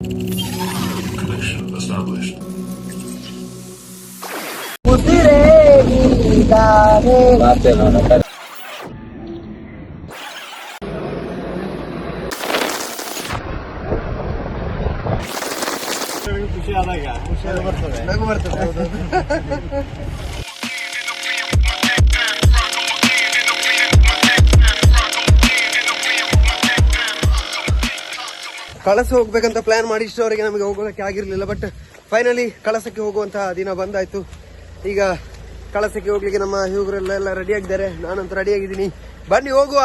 Connection established. ಖುಷಿ ಆದಾಗ ನಗು ಬರ್ತದೆ. ಕಳಸ ಹೋಗ್ಬೇಕಂತ ಪ್ಲಾನ್ ಮಾಡಿ ಇಷ್ಟವರೆಗೆ ನಮಗೆ ಹೋಗೋದಕ್ಕೆ ಆಗಿರ್ಲಿಲ್ಲ. ಬಟ್ ಫೈನಲಿ ಕಳಸಕ್ಕೆ ಹೋಗುವಂತಹ ದಿನ ಬಂದಾಯ್ತು. ಈಗ ಕಳಸಕ್ಕೆ ಹೋಗ್ಲಿಕ್ಕೆ ನಮ್ಮ ಇವ್ರೆಲ್ಲ ರೆಡಿ ಆಗಿದ್ದಾರೆ, ನಾನಂತೂ ರೆಡಿ ಆಗಿದ್ದೀನಿ. ಬನ್ನಿ ಹೋಗುವ.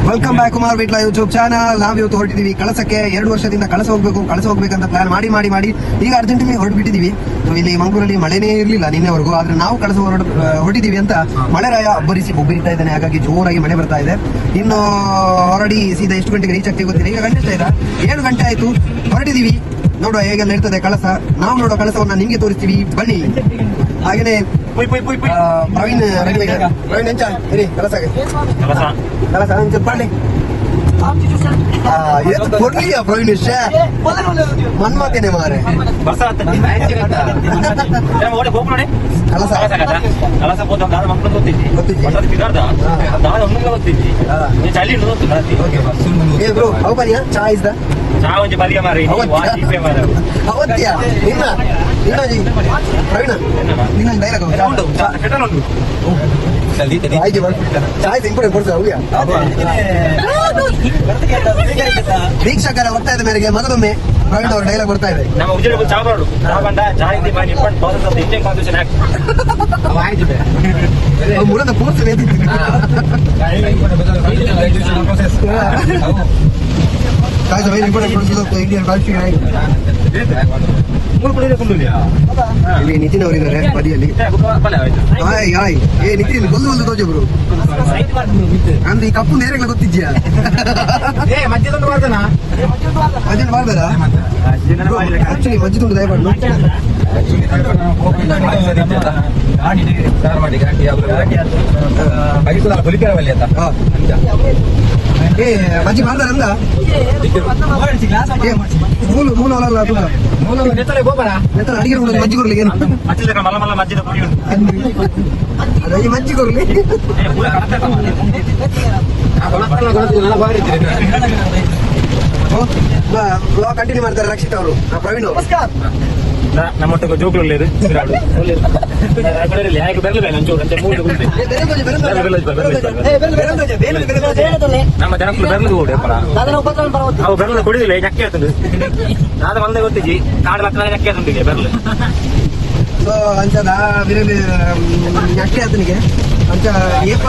Welcome back Kumar Bitla YouTube channel. ನಾವು ಇವತ್ತು ಹೊರಟಿದ್ದೀವಿ ಕಳಸಕ್ಕೆ. 2 ವರ್ಷದಿಂದ ಕಳಸ ಹೋಗ್ಬೇಕಂತ ಪ್ಲಾನ್ ಮಾಡಿ ಈಗ ಅರ್ಜೆಂಟಲ್ಲಿ ಹೊರಟುಬಿಟ್ಟಿದ್ದೀವಿ. ಇಲ್ಲಿ ಮಂಗಳೂರಲ್ಲಿ ಮಳೆನೇ ಇರಲಿಲ್ಲ ನಿನ್ನೆವರೆಗೂ, ಆದ್ರೆ ನಾವು ಕಳಸ ಹೊರಟಿದ್ದೀವಿ ಅಂತ ಮಳೆರಾಯ ಒಬ್ಬರಿತಾ ಇದ್ದಾನೆ. ಹಾಗಾಗಿ ಜೋರಾಗಿ ಮಳೆ ಬರ್ತಾ ಇದೆ. ಇನ್ನು ಹೊರಡಿ ಸೀದಾ ಎಷ್ಟು ಗಂಟೆಗೆ ರೀಚ್ ಆಗ್ತೀವಿ ಗೊತ್ತಿಲ್ಲ. ಈಗ ಗಂಟೆ ಇಲ್ಲ, 7 ಗಂಟೆ ಆಯ್ತು. ಹೊರಟಿದ್ದೀವಿ, ನೋಡುವ ಹೇಗೆಲ್ಲ ಇರ್ತದೆ ಕಳಸ. ನಾವು ನೋಡುವ ಕಳಸವನ್ನ ನಿಮ್ಗೆ ತೋರಿಸ್ತೀವಿ, ಬನ್ನಿ. ಹಾಗೇನೆ ಪ್ರವೀಣ್ ಎಂಚ ಹೇಳಿ ಕಳಸಗೆ ಕಳಸ ಪಾಂಡೆ ಕೊಡ್ಲಿಯ ಪ್ರವೀಣ್ ಮನ್ಮತೇನೆ ಮಾರೆ ಬ್ರೋ ಅವು ಬನ್ನಿಯಾ ಚಾ ಇಸ್ದ ಅವತ್ಯ ಪ್ರವೀಣ ನಿನ್ನ ಡೈಲಾಗ್ ವೀಕ್ಷಕರ ಒತ್ತಾಯದ ಮೇರೆಗೆ ಮಗದೊಮ್ಮೆ ಪ್ರವೀಣ್ ಅವ್ರ ಡೈಲಾಗ್ ಬರ್ತಾ ಇದೆ. ಮುರದ ಪೂರ್ತಿ ಇಂಡಿಯನ್ ಇಲ್ಲಿ ನಿತಿನ್ ಅವರಿದ್ದಾರೆ ಬದಿಯಲ್ಲಿ. ನಿತಿನ್ ಒಂದು ತೋಜಬ್ರು ಅಂದ್ರೆ ಈ ಕಪ್ಪು ನೇರಗಳ ಗೊತ್ತಿದ್ಯಾ? ಮಜ್ಜಿದ ಮಾಡ್ದಾರ ಆಕ್ಚುಲಿ ಮಜ್ಜಿದುಂಟು ದಯಮಾಡು. ಮಜ್ಜಿ ಮಾಡ್ದಾರ ಅಂದ ಮೂಲ ಅಡಿಗೆ ಮಜ್ಜಿ ಕೊರ್ಲಿ ಏನು ಮಜ್ಜಿ ಕೊರ್ಲಿ ಕಂಟಿನ್ಯೂ ಮಾಡ್ತಾರೆ ರಕ್ಷಿತ್ ಅವರು. ಪ್ರವೀಣ್ ನಮ್ಮೊಟ್ಟಿಗೆ ಜೋಕುಗಳು ನಮ್ಮ ಜನಕ್ಕೂ ಬೆರಳು ಅವು ಬೆರಳು ಕುಡಿದಿಲ್ಲ ಚಕ್ಕೆ ಆಯ್ತದೆ. ನಾನು ಬಂದ ಗೊತ್ತಿದ್ದಿ ಕಾಡು ಹತ್ರ ಚಕ್ಕೆ ಆಯ್ತುಂಟಿಗೆ ಬೆರಳು ಅಂಚದ ಬಿರಲಿ ಚಕ್ಕೆ ಆತನಿಗೆ ಅಂಚ ಏಪ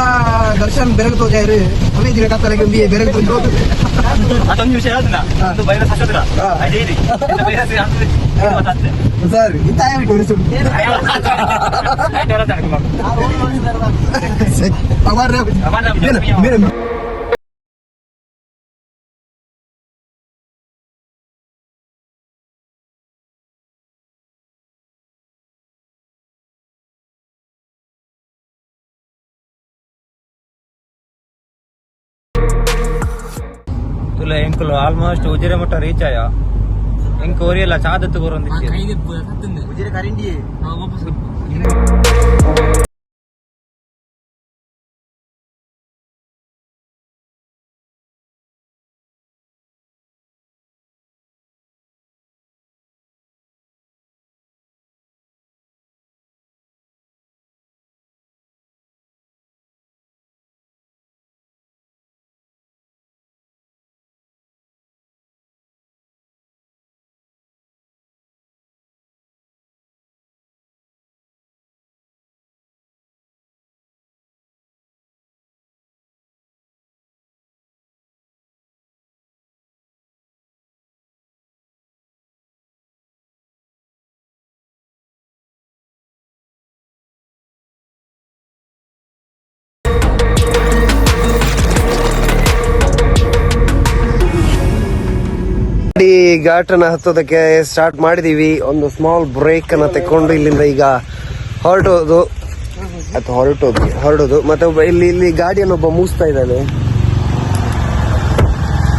ದರ್ಶನ್ ಬೆರಳು ತೋಜಾರು ಅವೇ ದಿನ ಕತ್ತಲಗೆ ಬೆರಳು ತೋಜು ಅದೊಂದು ವಿಷಯ ಹೇಳ್ತಿಲ್ಲ ವೈರಸ್ ಹಚ್ಚೋದಿಲ್ಲ ಸರ್ ಇಂತ तुला इंकुल ऑलमोस्ट उजिरे मट्ಟ ರೀಚ್ ಆಯ ಇಂಕ ಓರಿಯಲ್ಲ ಚಾದತ್ತು ಬರೋಂದಿಕ್ಕೆ ಉಜಿರೆ ಕರಿಂಡಿ ಘಾಟನ್ನ ಹತ್ತೋದಕ್ಕೆ ಸ್ಟಾರ್ಟ್ ಮಾಡಿದೀವಿ. ಒಂದು ಸ್ಮಾಲ್ ಬ್ರೇಕ್ ಅನ್ನ ತಕೊಂಡು ಇಲ್ಲಿಂದ ಈಗ ಹೊರಡೋದು ಮತ್ತೆ ಇಲ್ಲಿ ಗಾಡಿಯನ್ನು ಒಬ್ಬ ಮೂಸ್ತಾ ಇದ್ದಾನೆ.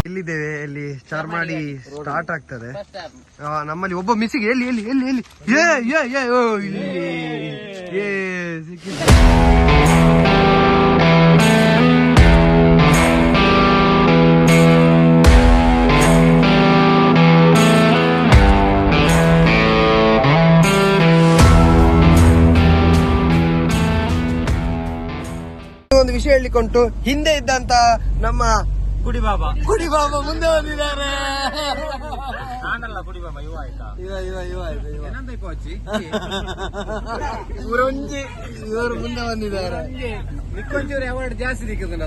ಇಲ್ಲಿದ್ದೇವೆ ಇಲ್ಲಿ ಚಾರ್ಮಾಡಿ ಸ್ಟಾರ್ಟ್ ಆಗ್ತದೆ. ನಮ್ಮಲ್ಲಿ ಒಬ್ಬ ಮಿಸ್ಸಿಗೆ ಎಲ್ಲಿ ಎಲ್ಲಿ ಎಲ್ಲಿ ಎಲ್ಲಿ ಇಲ್ಲಿ ಸಿಕ್ಕಿದೆ. ಒಂದು ವಿಷಯ ಹೇಳಲಿಕ್ಕುಂಟು. ಹಿಂದೆ ಇದ್ದಂತ ನಮ್ಮ ಕುಡಿ ಬಾಬಾ ಮುಂದೆ ಬಂದಿದ್ದಾರೆ. ನಾನಲ್ಲ ಕುಡಿ ಬಾಬಾ, ಇವ ಆಯ್ತಾ, ಇವರು ಮುಂದೆ ಬಂದಿದ್ದಾರೆ. ನಿಕ್ಕೊಂಚೂರು ಅವಾರ್ಡ್ ಜಾಸ್ತಿ ಸಿಕ್ಕದ.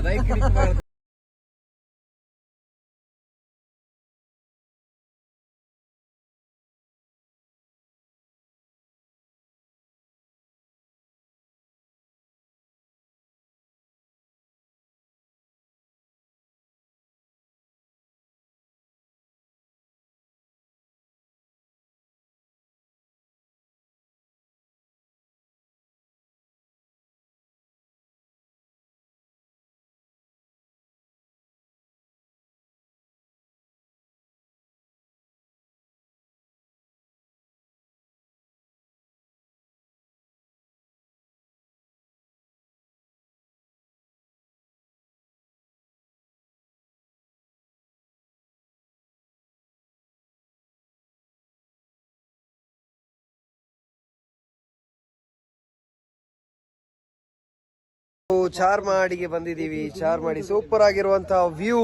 ಚಾರ್ಮಾಡಿಗೆ ಬಂದಿದೀವಿ. ಚಾರ್ಮಾಡಿ ಸೂಪರ್ ಆಗಿರುವಂತಹ ವ್ಯೂ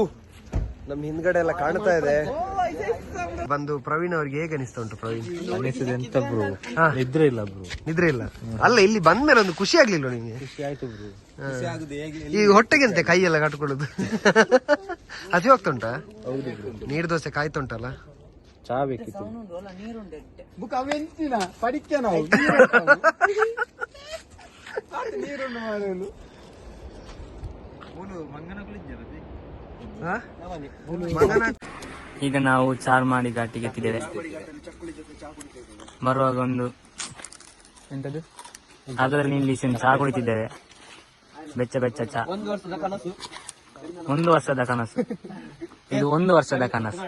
ನಮ್ ಹಿಂದ್ಗಡೆ ಎಲ್ಲ ಕಾಣ್ತಾ ಇದೆ. ಬಂದು ಪ್ರವೀಣ್ ಅವ್ರಿಗೆ ಹೇಗೆ ಅನಿಸ್ತಾ ಉಂಟು? ಪ್ರವೀಣ್ ಅನಿಸಿದೆ ಅಂತ ಬ್ರೋ, ನಿದ್ರೆ ಇಲ್ಲ ಬ್ರೋ. ನಿದ್ರೆ ಇಲ್ಲ ಅಲ್ಲ, ಇಲ್ಲಿ ಬಂದ್ಮೇಲೆ ಒಂದು ಖುಷಿ ಆಗ್ಲಿಲ್ಲ ನಿಮ್ಗೆ? ಖುಷಿ ಆಯ್ತು ಬ್ರೋ. ಈ ಹೊಟ್ಟೆಗೆಂತೆ ಕೈ ಎಲ್ಲ ಕಟ್ಕೊಳ್ಳೋದು ಹಸಿ ಹೋಗ್ತುಂಟಾ? ಹೌದು ಬ್ರೋ. ನೀರ್ ದೋಸೆ ಕಾಯ್ತುಂಟಲ್ಲ? ಚಾ ಬೇಕಿತ್ತು. ಈಗ ನಾವು ಚಾರ್ಮಾಡಿ ಘಾಟಿಗೆ ಎತ್ತಿದ್ದೇವೆ. ಬರುವಾಗ ಒಂದು ಎಂತದ್ದು ಅದರಲ್ಲಿ ನಿಲ್ಲಿಸಿ ಚಹಾ ಕುಡಿತಿದ್ದೇವೆ. ಬೆಚ್ಚ ಬೆಚ್ಚ ಚಹಾ. 1 ವರ್ಷದ ಕನಸು. ಇದು 1 ವರ್ಷದ ಕನಸು.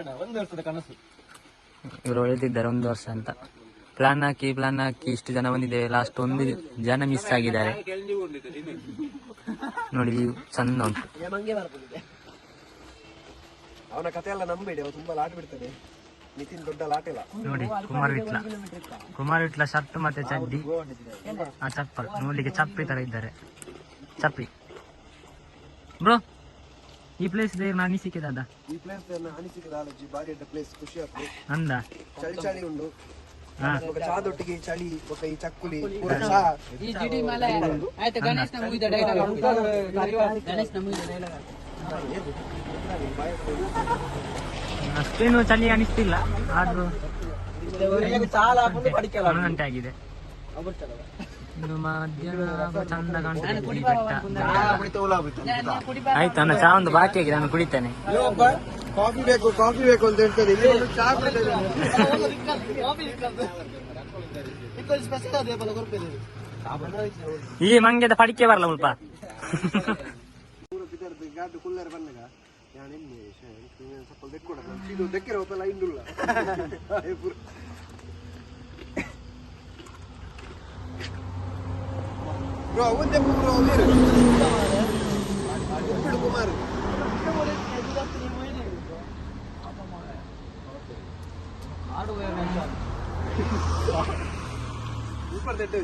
ಇವರು ಹೇಳ್ತಿದ್ದಾರೆ 1 ವರ್ಷ ಅಂತ. ಪ್ಲಾನ್ ಹಾಕಿ ಇಷ್ಟು ಜನ ಬಂದಿದ್ದೇವೆ. ಲಾಸ್ಟ್ 1 ಜನ ಮಿಸ್ ಆಗಿದ್ದಾರೆ. ನೋಡಿ ಚಂದ ಉಂಟು. ಅವನ ಕತೆ ಎಲ್ಲ ನಂಬೇಡಿ, ಅವ ತುಂಬಾ ಲಾಟ್ ಬಿಡ್ತಾನೆ. ನಿತಿನ್ ದೊಡ್ಡ ಲಾಟ್ ಇಲ್ಲ ನೋಡಿ. ಕುಮಾರ್ ವಿಟ್ಲ ಶರ್ಟ್ ಮತ್ತೆ ಚಡ್ಡಿ, ಆ ಚಪ್ಪಲ್ ನೋಡ್ಲಿಕ್ಕೆ ಚಪ್ಪಿ ತರ ಇದ್ದಾರೆ. ಚಪ್ಪಿ ಬ್ರೋ, ಈ ಪ್ಲೇಸ್ ಅನಿಸಿಕೆ ದಾದ? ಈ ಪ್ಲೇಸ್ ಅನಿಸಿಕೆ ಬಾರಿ ಪ್ಲೇಸ್. ಖುಷಿ ಆಗ್ತದೆ. ಅಂದ ಚಳಿ ಚಳಿ ಉಂಡು. ಚಾದೊಟ್ಟಿಗೆ ಚಳಿ ఒక ಈ ಚಕ್ಕುಲಿ ಪೂರ ಚಾ. ಅಷ್ಟೇನು ಚಳಿ ಅನಿಸ್ತಿಲ್ಲ, ಆದ್ರೂ 1 ಗಂಟೆ ಆಗಿದೆ. ಇದು ಮಧ್ಯಾಹ್ನ ಚಂದ ಕಾಣ್ತದೆ ಈ ಬೆಟ್ಟ. ಆಯ್ತು, ನನ್ನ ಚಾ ಒಂದು ಬಾಕಿ ಆಗಿದೆ, ನಾನು ಕುಡಿತೇನೆ. ಕಾಫಿ ಬೇಕು ಅಂತ ಹೇಳ್ತಾರೆ. ಚಾ ಈ ಮಂಗ್ಯದ ಪಡಿಕೆ ಬರಲ್ಲ ಮುಲ್ಪ. ಕುಲ್ಲರ್ ಬಂದಾಗ ಸ್ವಲ್ಪ ದೆಕ್ಕೊಡ ಇದು ದೆಕ್ಕಿರ ಹೋಗಲ್ಲ ಇಂಡುಲ್ಲ. ಬ್ರೋ ಒಂದೇ ಬ್ರೋ ಕುಮಾರ್ ಸೂಪರ್ ದೆಡ್ಡ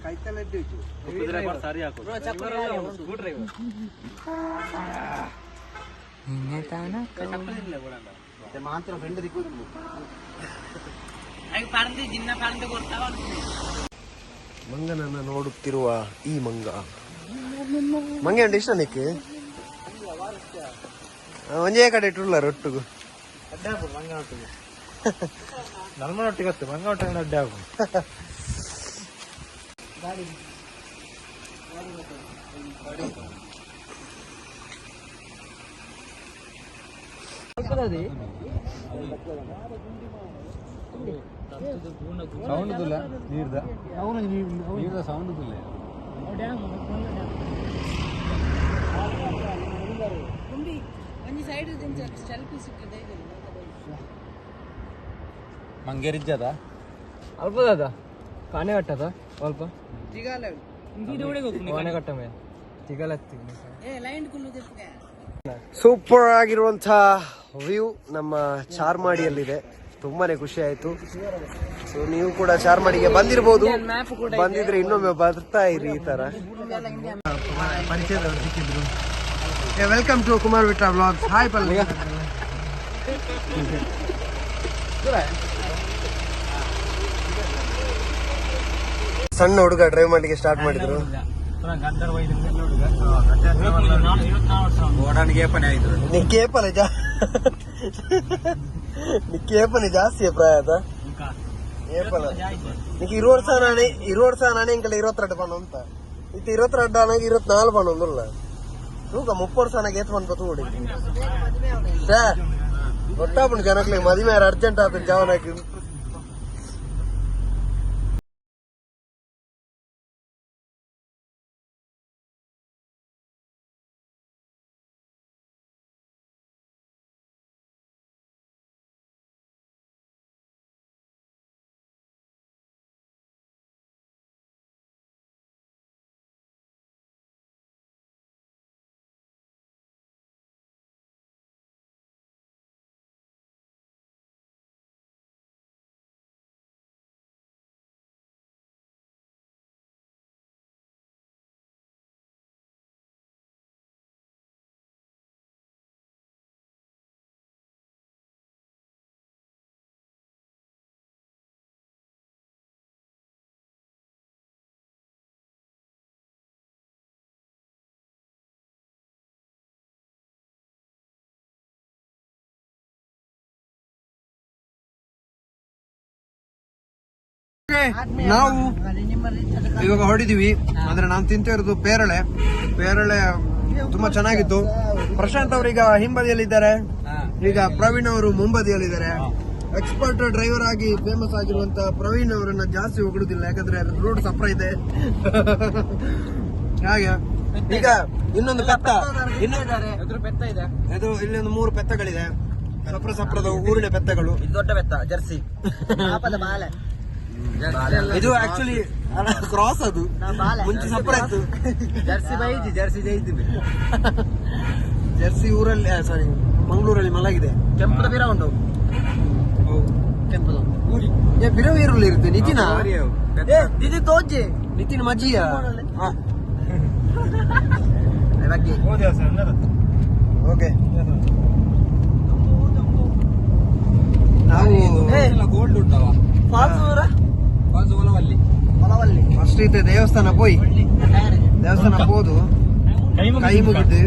ಕೈತಲ್ಲ ಮಾತ್ರ ಮಂಗನನ್ನ ನೋಡುತ್ತಿರುವ ಈ ಮಂಗ ಮಂಗೆ ಇಷ್ಟ ನಿಕ್ಕೆ ಒಂದೇ ಕಡೆ ಇಟ್ಟುಲ್ಲ ರೊಟ್ಟಿಗೂ ನಮ್ಮನೊಟ್ಟಿಗೆ ಮಂಗ ಒಟ್ಟಿಗೆ ಅಡ್ಡೆ ಆಗು. ಸೌಂಡ್ ನೀರ್ದ ಸೌಂಡ್ ಮಂಗೇರಿಜ್ಜದ ಅಲ್ಪದ ಕಾನೆ ಕಟ್ಟದ ಸ್ವಲ್ಪ ಸೂಪರ್ ಆಗಿರುವಂತಹ ವ್ಯೂ ನಮ್ಮ ಚಾರ್ಮಾಡಿಯಲ್ಲಿದೆ. ತುಂಬಾನೇ ಖುಷಿ ಆಯ್ತು. ಸೊ ನೀವು ಕೂಡ ಚಾರ್ಮಾಡಿಗೆ ಬಂದಿರಬಹುದು, ಬಂದಿದ್ರೆ ಇನ್ನೊಮ್ಮೆ ಬರ್ತಾ ಇರಿ ಈ ತರ. ಪರಿಚಯದವರು ಸಿಕ್ಕಿದ್ರು. Welcome to Kumar Vitra vlogs. Hi Palvi. ಸಣ್ಣ ಹುಡುಗ ಡ್ರೈವ್ ಮಾಡ್ಲಿಕ್ಕೆ ಸ್ಟಾರ್ಟ್ ಮಾಡಿದ್ರು. ಕೇಪನೆ ಜಾಸ್ತಿ ಪ್ರಾಯದ ಏಪಲ నీకు 20 ವರ್ಷ ನಾನೇ ఇంకల 22 పని అంత ఇది 22 అనగా 24 పని ఉందిಲ್ಲ నువ్వు 30 ವರ್ಷ నాకు ఏత పని పతూడి ಗೊತ್ತಾಪುಂಡು ಜನಕ್ಲಿಗೆ ಮದುವೆ ಅರ್ಜೆಂಟ್ ಆತ ಜವನಕ್ಕೆ. ನಾವು ಇವಾಗ ಹೊಡಿದೀವಿ. ಅಂದ್ರೆ ನಾನು ತಿಂತ ಇರೋದು ಪೇರಳೆ ತುಂಬಾ ಚೆನ್ನಾಗಿತ್ತು. ಪ್ರಶಾಂತ್ ಅವರು ಈಗ ಹಿಂಬದಿಯಲ್ಲಿದ್ದಾರೆ, ಈಗ ಪ್ರವೀಣ್ ಅವರು ಮುಂಬದಿಯಲ್ಲಿದ್ದಾರೆ. ಎಕ್ಸ್ಪರ್ಟ್ ಡ್ರೈವರ್ ಆಗಿ ಫೇಮಸ್ ಆಗಿರುವಂತ ಪ್ರವೀಣ್ ಅವರನ್ನ ಜಾಸ್ತಿ ಹೊಗಡುದಿಲ್ಲ, ಯಾಕಂದ್ರೆ ರೋಡ್ ಸಪ್ರ ಇದೆ. ಹಾಗೆ ಈಗ ಇನ್ನೊಂದು ಪೆತ್ತ ಇದೆ, ಇದು ಇಲ್ಲೊಂದು 3 ಪೆತ್ತಗಳಿದೆ. ಸಪ್ರದ ಊರಿನ ಪೆತ್ತಗಳು. ದೊಡ್ಡ ಪೆತ್ತ ಜರ್ಸಿ ಇದು ಆಕ್ಚುಲಿ ಕ್ರಾಸ್, ಅದು ಮುಂಚೆ ಸಪ್ರ ಇತ್ತು. ಜರ್ಸಿ ಊರಲ್ಲಿ ಸಾರಿ ಮಂಗಳೂರಲ್ಲಿ ಮಲಗಿದೆ. ಕೆಂಪದ ಬಿರ ಉಂಟು, ಕೆಂಪದ ಬಿರವಿ ಈರುಳ್ಳಿ ಇರುತ್ತೆ. ನಿತಿನ ತೋಜೆ ನಿತಿನ್ ಮಜ್ಜಿಯ ಓಕೆ. ನಾವು ಗೋಲ್ಡ್ ಉಂಟವ ಫಸ್ಟ್ ಇದೆ ದೇವಸ್ಥಾನ ಪೋಯಿ ದೇವಸ್ಥಾನ ಹೋದು ಕೈ ಮುಗಿದ್ದು.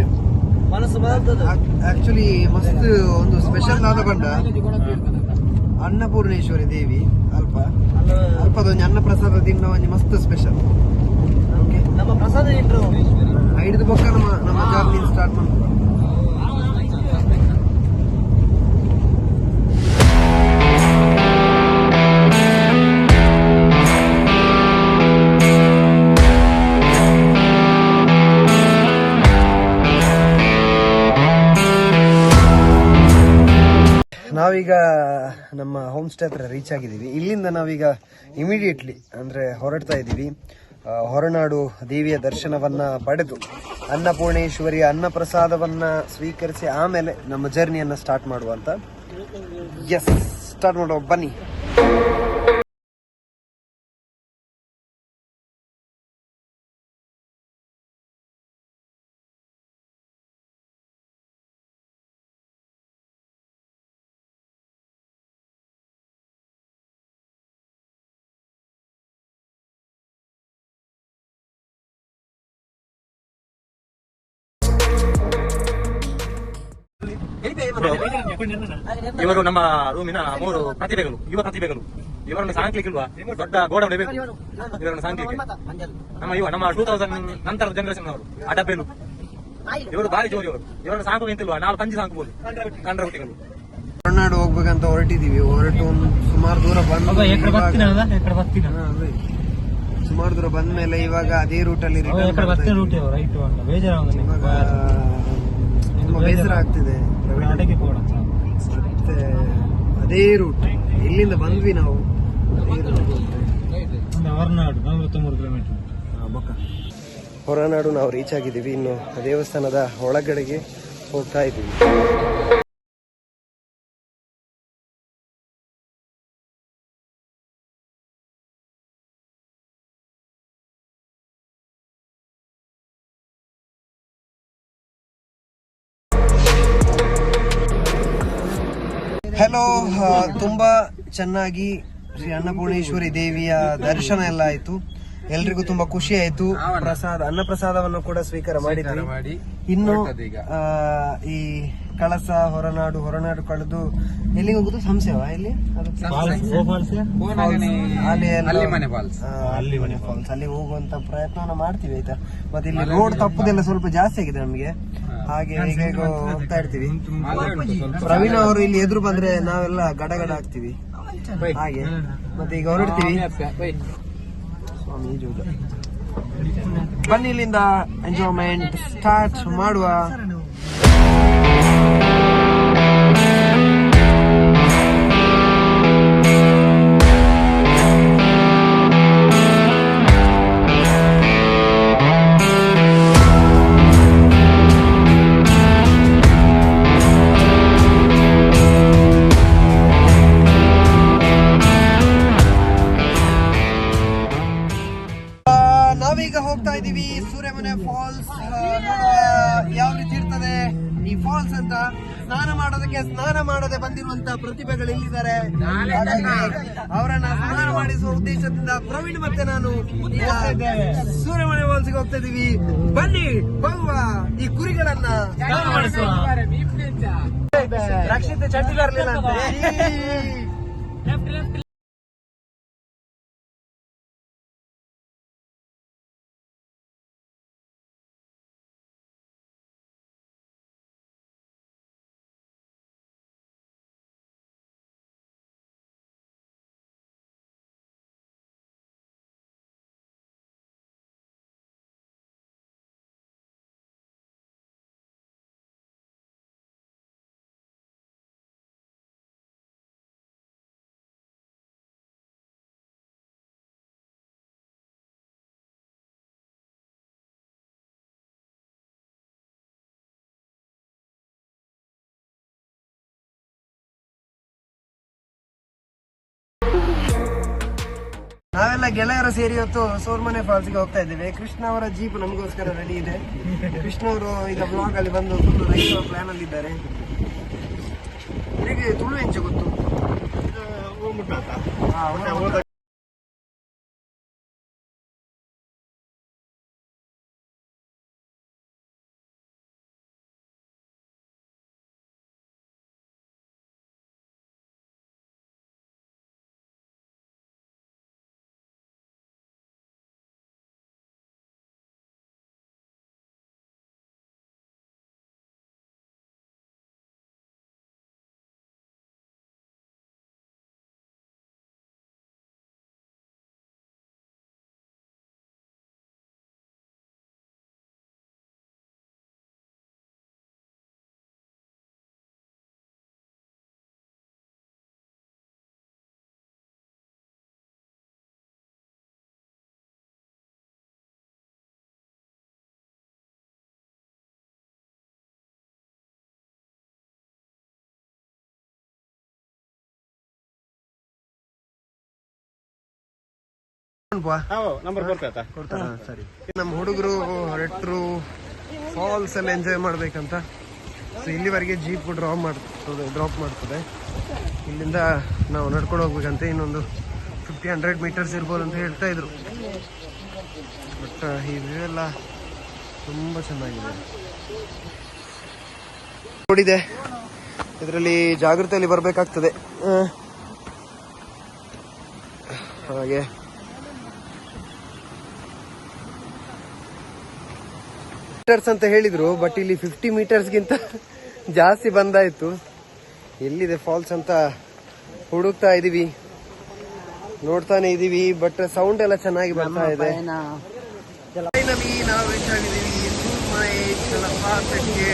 ಆಕ್ಚುಲಿ ಮಸ್ತ್ ಒಂದು ಸ್ಪೆಷಲ್ ಆದ ಬಂಡ ಅನ್ನಪೂರ್ಣೇಶ್ವರಿ ದೇವಿ ಅಲ್ಪದೊಂದು ಅನ್ನ ಪ್ರಸಾದ ತಿನ್ನ ಒಂದು ಮಸ್ತ್ ಸ್ಪೆಷಲ್. ನಮ್ಮ ಪ್ರಸಾದ ಹಿಡಿದು ಬೊಕ್ಕ ನಮ್ಮ ಜರ್ನಿ ಸ್ಟಾರ್ಟ್ ಮಾಡ್ತೀವಿ. ನಾವೀಗ ನಮ್ಮ ಹೋಮ್ ಸ್ಟೇ ಹತ್ರ ರೀಚ್ ಆಗಿದ್ದೀವಿ. ಇಲ್ಲಿಂದ ನಾವೀಗ ಇಮಿಡಿಯೇಟ್ಲಿ ಅಂದರೆ ಹೊರಡ್ತಾ ಇದ್ದೀವಿ. ಹೊರನಾಡು ದೇವಿಯ ದರ್ಶನವನ್ನ ಪಡೆದು ಅನ್ನಪೂರ್ಣೇಶ್ವರಿಯ ಅನ್ನ ಪ್ರಸಾದವನ್ನ ಸ್ವೀಕರಿಸಿ ಆಮೇಲೆ ನಮ್ಮ ಜರ್ನಿಯನ್ನ ಸ್ಟಾರ್ಟ್ ಮಾಡುವಂತ. ಸ್ಟಾರ್ಟ್ ಮಾಡುವ ಬನ್ನಿ. ಇವರು ನಮ್ಮ ರೂಮಿನ 3 ಪ್ರತಿಭೆಗಳು, ಯುವ ಪ್ರತಿಭೆಗಳು. ಇವರನ್ನು ಸಾಂಕ್ಲಿಕ್ಕಿಲ್ವಾ? ದೊಡ್ಡ ಗೋಡೌನ್ ಬೇಕು ಇವರನ್ನು ಸಾಂಕ್ಲಿಕ್ಕೆ. ನಮ್ಮ 2000 ನಂತರದ ಜನರೇಷನ್ ಅವರು ಅಡಬೇಲು ಇವರು ಭಾರಿ ಜೋರಿ. ಇವರನ್ನು ಸಾಕು ನಿಂತಿಲ್ವಾ? 4 ಕಂಜಿ ಸಾಕಬಹುದು ಕಂಡ್ರ ಹುಟ್ಟಿಗಳು. ಹೊರನಾಡು ಹೋಗ್ಬೇಕಂತ ಹೊರಟಿದೀವಿ. ಹೊರಟು ಸುಮಾರು ದೂರ ಸುಮಾರು ದೂರ ಬಂದ್ಮೇಲೆ ಇವಾಗ ಅದೇ ರೂಟಲ್ಲಿ ತುಂಬಾ ಬೇಸರ ಆಗ್ತಿದೆ. ಮತ್ತೆ ಅದೇ ರೂಟ್ ಎಲ್ಲಿಂದ ಬಂದ್ವಿ ನಾವು, ಹೊರನಾಡು 43 ಕಿಲೋಮೀಟರ್. ಹೊರನಾಡು ನಾವು ರೀಚ್ ಆಗಿದ್ದೀವಿ. ಇನ್ನು ದೇವಸ್ಥಾನದ ಒಳಗಡೆಗೆ ಹೋಗ್ತಾ ಇದ್ದೀವಿ. ಹಲೋ, ತುಂಬಾ ಚೆನ್ನಾಗಿ ಶ್ರೀ ಅನ್ನಪೂರ್ಣೇಶ್ವರಿ ದೇವಿಯ ದರ್ಶನ ಎಲ್ಲ ಆಯ್ತು. ಎಲ್ರಿಗೂ ತುಂಬಾ ಖುಷಿ ಆಯ್ತು. ಅನ್ನ ಪ್ರಸಾದವನ್ನು ಕೂಡ ಸ್ವೀಕಾರ ಮಾಡಿದ್ವಿ. ಇನ್ನು ಈ ಕಳಸ ಹೊರನಾಡು ಕಳೆದು ಎಲ್ಲಿಗೆ ಹೋಗುದು? ಸಂಸೆವಾ ಇಲ್ಲಿ ಅಲ್ಲಿ ಹೋಗುವಂತ ಪ್ರಯತ್ನವನ್ನ ಮಾಡ್ತೀವಿ ಆಯ್ತಾ. ಮತ್ತೆ ಇಲ್ಲಿ ರೋಡ್ ತಪ್ಪುದೆಲ್ಲ ಸ್ವಲ್ಪ ಜಾಸ್ತಿ ಆಗಿದೆ ನಮ್ಗೆ, ಹಾಗೆ ಈಗ ಹೋಗ್ತಾ ಇರ್ತೀವಿ. ಪ್ರವೀಣ್ ಅವರು ಇಲ್ಲಿ ಎದುರು ಬಂದ್ರೆ ನಾವೆಲ್ಲ ಗಡಗಡ ಆಗ್ತೀವಿ ಹಾಗೆ. ಮತ್ತೆ ಈಗ ಹೊರಡ್ತೀವಿ. ಬನ್ನಿ ಇಲ್ಲಿಂದ ಎಂಜಾಯ್ಮೆಂಟ್ ಸ್ಟಾರ್ಟ್ ಮಾಡುವ. ನಾವೀಗ ಹೋಗ್ತಾ ಇದೀವಿ ಸೂರ್ಯಮನೆ ಫಾಲ್ಸ್. ಯಾವ ರೀತಿ ಇರ್ತದೆ ಈ ಫಾಲ್ಸ್ ಅಂತ. ಸ್ನಾನ ಮಾಡದೆ ಬಂದಿರುವಂತ ಪ್ರತಿಭೆಗಳು ಇಲ್ಲಿದ್ದಾರೆ. ಅವರನ್ನ ಸ್ನಾನ ಮಾಡಿಸುವ ಉದ್ದೇಶದಿಂದ ಪ್ರವೀಣ್ ಮತ್ತೆ ನಾನು ಸೂರ್ಯಮನೆ ಫಾಲ್ಸ್ಗೆ ಹೋಗ್ತಾ ಇದೀವಿ. ಬನ್ನಿ ಹೋಗುವ. ಈ ಕುರಿಗಳನ್ನ ರಕ್ಷಿತ ಚಡ್ಡಿ ಬರಲಿಲ್ಲ ಅಂತ. ನಾವೆಲ್ಲ ಗೆಳೆಯರು ಸೇರಿ ಇವತ್ತು ಸೂರ್ಯಮನೆ ಫಾಲ್ಸ್ಗೆ ಹೋಗ್ತಾ ಇದ್ದೇವೆ. ಕೃಷ್ಣ ಅವರ ಜೀಪ್ ನಮಗೋಸ್ಕರ ರೆಡಿ ಇದೆ. ಕೃಷ್ಣ ಅವರು ಈಗ ಬ್ಲಾಗ್ ಅಲ್ಲಿ ಬಂದು ಫುಲ್ ರೈಸ್ ಪ್ಲಾನ್ ಅಲ್ಲಿ ಇದ್ದಾರೆ. ನಿಮಗೆ ತುಳು ಹೆಂಚೆ ಗೊತ್ತು? ಸರಿ, ನಮ್ಮ ಹುಡುಗರು ಹೊರಟರು ಫಾಲ್ಸ್ ಎಲ್ಲ ಎಂಜಾಯ್ ಮಾಡ್ಬೇಕಂತ. ಸೊ ಇಲ್ಲಿವರೆಗೆ ಜೀಪ್ ಡ್ರಾಪ್ ಮಾಡ್ತದೆ. ಇಲ್ಲಿಂದ ನಾವು ನಡ್ಕೊಂಡು ಹೋಗ್ಬೇಕಂತ. ಇನ್ನೊಂದು 50-100 ಮೀಟರ್ಸ್ ಇರ್ಬೋದು ಅಂತ ಹೇಳ್ತಾ ಇದ್ರು. ಬಟ್ ಈ ವ್ಯೂ ಎಲ್ಲ ತುಂಬಾ ಚೆನ್ನಾಗಿದೆ. ನೋಡಿದೆ, ಇದರಲ್ಲಿ ಜಾಗೃತಿಯಲ್ಲಿ ಬರ್ಬೇಕಾಗ್ತದೆ. ಹಾಗೆ ಮೀಟರ್ಸ್ ಅಂತ ಹೇಳಿದ್ರು, ಬಟ್ ಇಲ್ಲಿ 50 ಮೀಟರ್ಸ್ಗಿಂತ ಜಾಸ್ತಿ ಬಂದಾಯ್ತು. ಎಲ್ಲಿದೆ ಫಾಲ್ಸ್ ಅಂತ ಹುಡುಕ್ತಾ ಇದೀವಿ, ನೋಡ್ತಾನೆ ಇದೀವಿ. ಬಟ್ ಸೌಂಡ್ ಎಲ್ಲ ಚೆನ್ನಾಗಿ ಬರ್ತಾ ಇದೆ. ಫೈನಲಿ ನಾವು ರೀಚ್ ಆಗಿದ್ದೀವಿ ಸೂರ್ಯಮನೆ ಜಲಪಾತಕ್ಕೆ.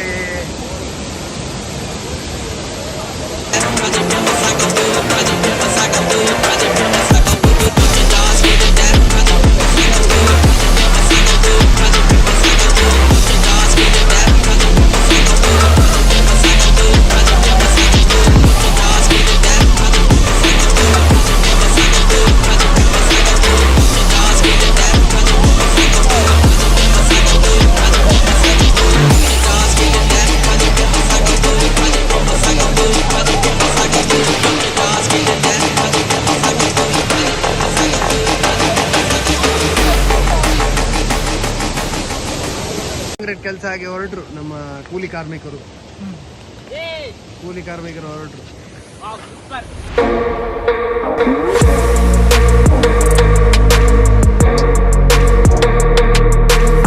ಕೆಲಸ ಆಗಿ ಹೊರಟ್ರು ನಮ್ಮ ಕೂಲಿ ಕಾರ್ಮಿಕರು ಹೊರಟ್ರು.